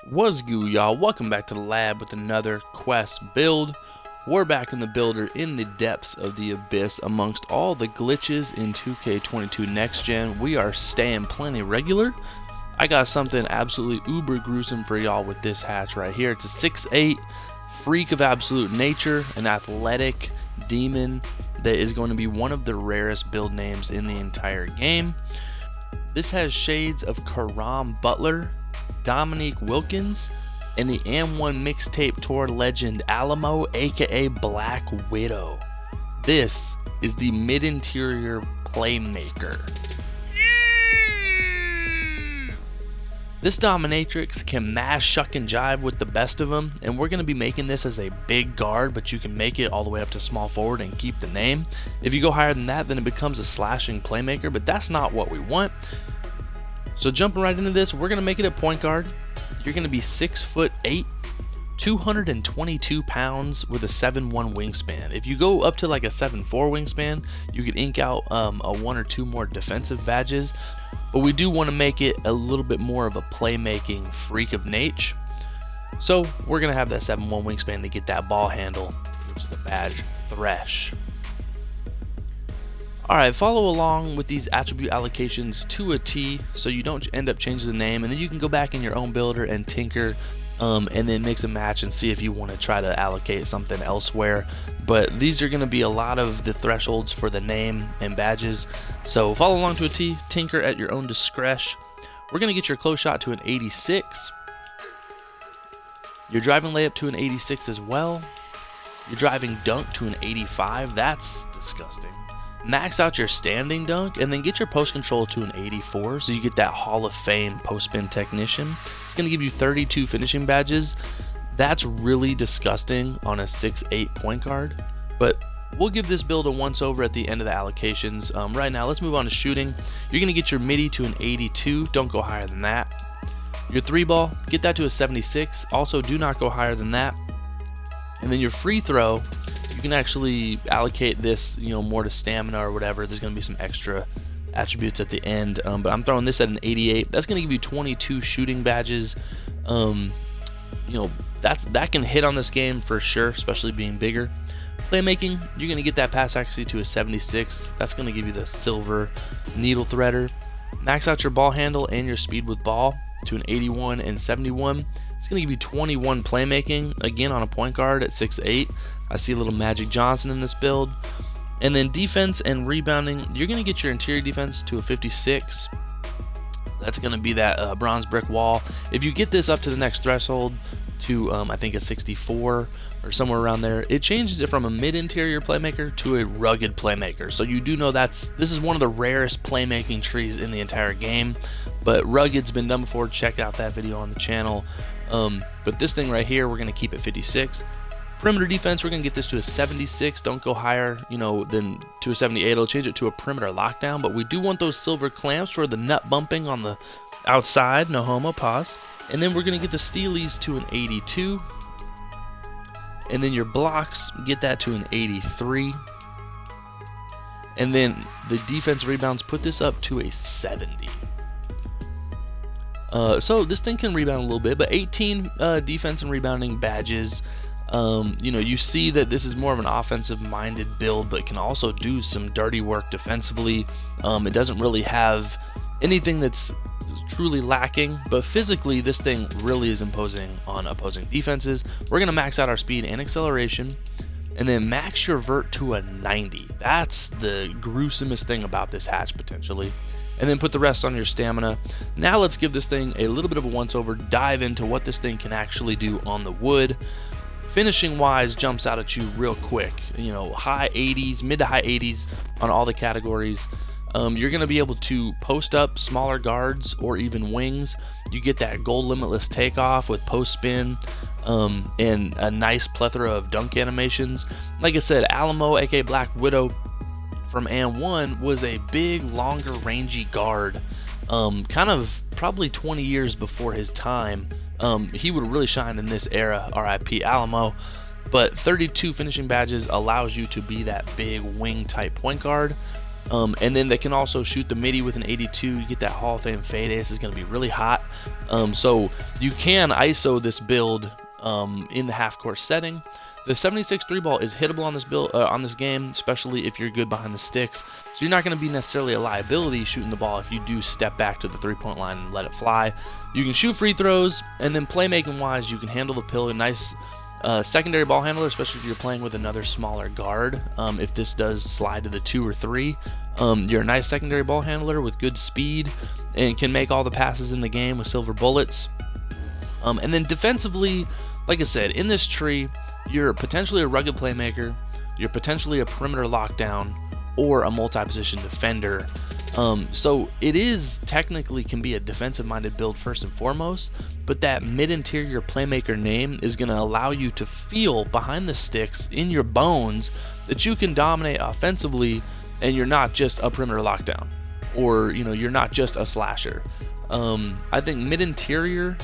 What's good, y'all? Welcome back to the lab with another quest build. We're back in the builder in the depths of the abyss amongst all the glitches in 2K22 Next Gen. We are staying plenty regular. I got something absolutely uber gruesome for y'all with this hatch right here. It's a 6'8 freak of absolute nature, an athletic demon that is going to be one of the rarest build names in the entire game. This has shades of Caron Butler, Dominique Wilkins, and the AM1 mixtape tour legend Alamo, aka Black Widow. This is the mid-interior Playmaker. This dominatrix can mash, shuck, and jive with the best of them, and we're going to be making this as a big guard, but you can make it all the way up to small forward and keep the name. If you go higher than that, then it becomes a slashing Playmaker, but that's not what we want. So jumping right into this, we're going to make it a point guard. You're going to be 6'8", 222 pounds with a 7'1" wingspan. If you go up to like a 7'4" wingspan, you could ink out a 1 or 2 more defensive badges. But we do want to make it a little bit more of a playmaking freak of nature. So we're going to have that 7'1" wingspan to get that ball handle, which is the badge Thresh. Alright, follow along with these attribute allocations to a T so you don't end up changing the name, and then you can go back in your own builder and tinker and then mix and match and see if you want to try to allocate something elsewhere. But these are going to be a lot of the thresholds for the name and badges, so follow along to a T, tinker at your own discretion. We're going to get your close shot to an 86, your driving layup to an 86 as well, your driving dunk to an 85, that's disgusting. Max out your standing dunk and then get your post control to an 84 so you get that Hall of Fame post spin technician. It's going to give you 32 finishing badges. That's really disgusting on a 6'8 point guard, but we'll give this build a once over at the end of the allocations. Right now, let's move on to shooting. You're going to get your midi to an 82. Don't go higher than that. Your 3-ball, get that to a 76. Also, do not go higher than that. And then your free throw, you can actually allocate this, more to stamina or whatever. There's going to be some extra attributes at the end, but I'm throwing this at an 88. That's going to give you 22 shooting badges. That can hit on this game for sure, especially being bigger. Playmaking, you're going to get that pass accuracy to a 76. That's going to give you the silver needle threader. Max out your ball handle and your speed with ball to an 81 and 71. It's going to give you 21 playmaking, again on a point guard at 6'8". I see a little Magic Johnson in this build. And then defense and rebounding, you're going to get your interior defense to a 56. That's going to be that bronze brick wall. If you get this up to the next threshold to I think a 64 or somewhere around there, it changes it from a mid-interior playmaker to a rugged playmaker. So you do know this is one of the rarest playmaking trees in the entire game, but rugged's been done before. Check out that video on the channel. But this thing right here, we're going to keep it 56. Perimeter defense, we're going to get this to a 76. Don't go higher, than to a 78. It'll change it to a perimeter lockdown, but we do want those silver clamps for the nut bumping on the outside. No homo, pause. And then we're going to get the steelies to an 82. And then your blocks, get that to an 83. And then the defense rebounds, put this up to a 70. So this thing can rebound a little bit, but 18 defense and rebounding badges. You see that this is more of an offensive-minded build, but can also do some dirty work defensively. It doesn't really have anything that's truly lacking, but physically this thing really is imposing on opposing defenses. We're going to max out our speed and acceleration, and then max your vert to a 90. That's the gruesomest thing about this hatch, potentially. And then put the rest on your stamina. Now let's give this thing a little bit of a once-over, dive into what this thing can actually do on the wood. Finishing wise jumps out at you real quick, high 80s, mid to high 80s on all the categories. You're going to be able to post up smaller guards or even wings. You get that gold limitless takeoff with post spin and a nice plethora of dunk animations. Like I said, Alamo, aka Black Widow from AM1 was a big, longer, rangy guard, kind of probably 20 years before his time. He would really shine in this era, RIP Alamo, but 32 finishing badges allows you to be that big wing type point guard. And then they can also shoot the midi with an 82. You get that Hall of Fame fade. This is going to be really hot. So you can ISO this build in the half-court setting. The 76 3-ball is hittable on this build, on this game, especially if you're good behind the sticks. So you're not going to be necessarily a liability shooting the ball if you do step back to the three-point line and let it fly. You can shoot free throws, and then playmaking-wise, you can handle the pill. A nice secondary ball handler, especially if you're playing with another smaller guard. If this does slide to the 2 or 3, you're a nice secondary ball handler with good speed and can make all the passes in the game with silver bullets. And then defensively, like I said, in this tree, you're potentially a rugged playmaker, you're potentially a perimeter lockdown, or a multi-position defender. So it is technically can be a defensive-minded build first and foremost, but that mid-interior playmaker name is going to allow you to feel behind the sticks in your bones that you can dominate offensively, and you're not just a perimeter lockdown, or you're not just a slasher. I think mid-interior,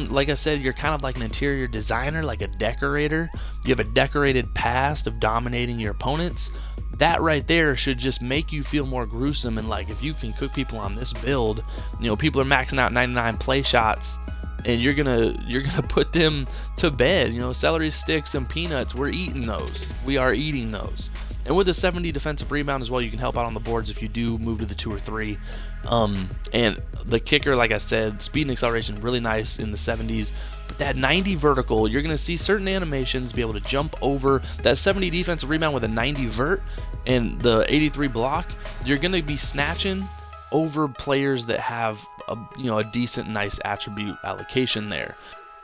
like I said, you're kind of like an interior designer, like a decorator. You have a decorated past of dominating your opponents. That right there should just make you feel more gruesome, and like if you can cook people on this build, people are maxing out 99 play shots, and you're gonna put them to bed. Celery sticks and peanuts, we're eating those. We are eating those. And with a 70 defensive rebound as well, you can help out on the boards if you do move to the 2 or 3. And the kicker, like I said, speed and acceleration really nice in the 70s. But that 90 vertical, you're going to see certain animations be able to jump over that 70 defensive rebound with a 90 vert and the 83 block. You're going to be snatching over players that have a decent, nice attribute allocation there.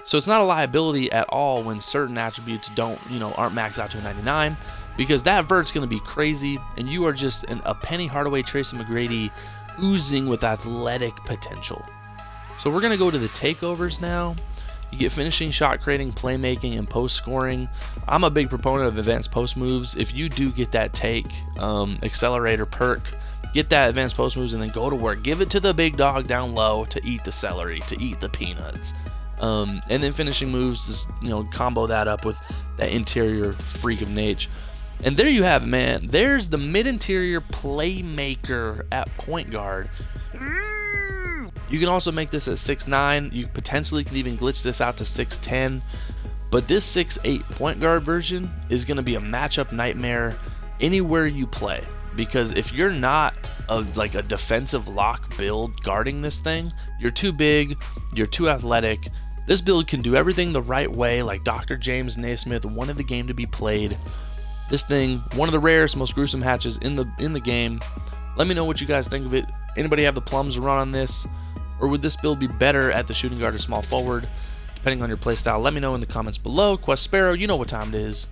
So it's not a liability at all when certain attributes aren't maxed out to a 99. Because that vert's going to be crazy, and you are just a Penny Hardaway, Tracy McGrady oozing with athletic potential. So we're going to go to the takeovers now. You get finishing, shot creating, playmaking, and post scoring. I'm a big proponent of advanced post moves. If you do get that take, accelerator perk, get that advanced post moves and then go to work. Give it to the big dog down low to eat the celery, to eat the peanuts. And then finishing moves, just, combo that up with that interior freak of nature. And there you have it, man. There's the mid-interior playmaker at point guard. You can also make this at 6'9". You potentially can even glitch this out to 6'10". But this 6'8" point guard version is going to be a matchup nightmare anywhere you play. Because if you're not a defensive lock build guarding this thing, you're too big, you're too athletic. This build can do everything the right way, like Dr. James Naismith wanted the game to be played. This thing, one of the rarest, most gruesome hatches in the game. Let me know what you guys think of it. Anybody have the plums to run on this? Or would this build be better at the shooting guard or small forward? Depending on your playstyle, let me know in the comments below. Quest Sparrow, you know what time it is.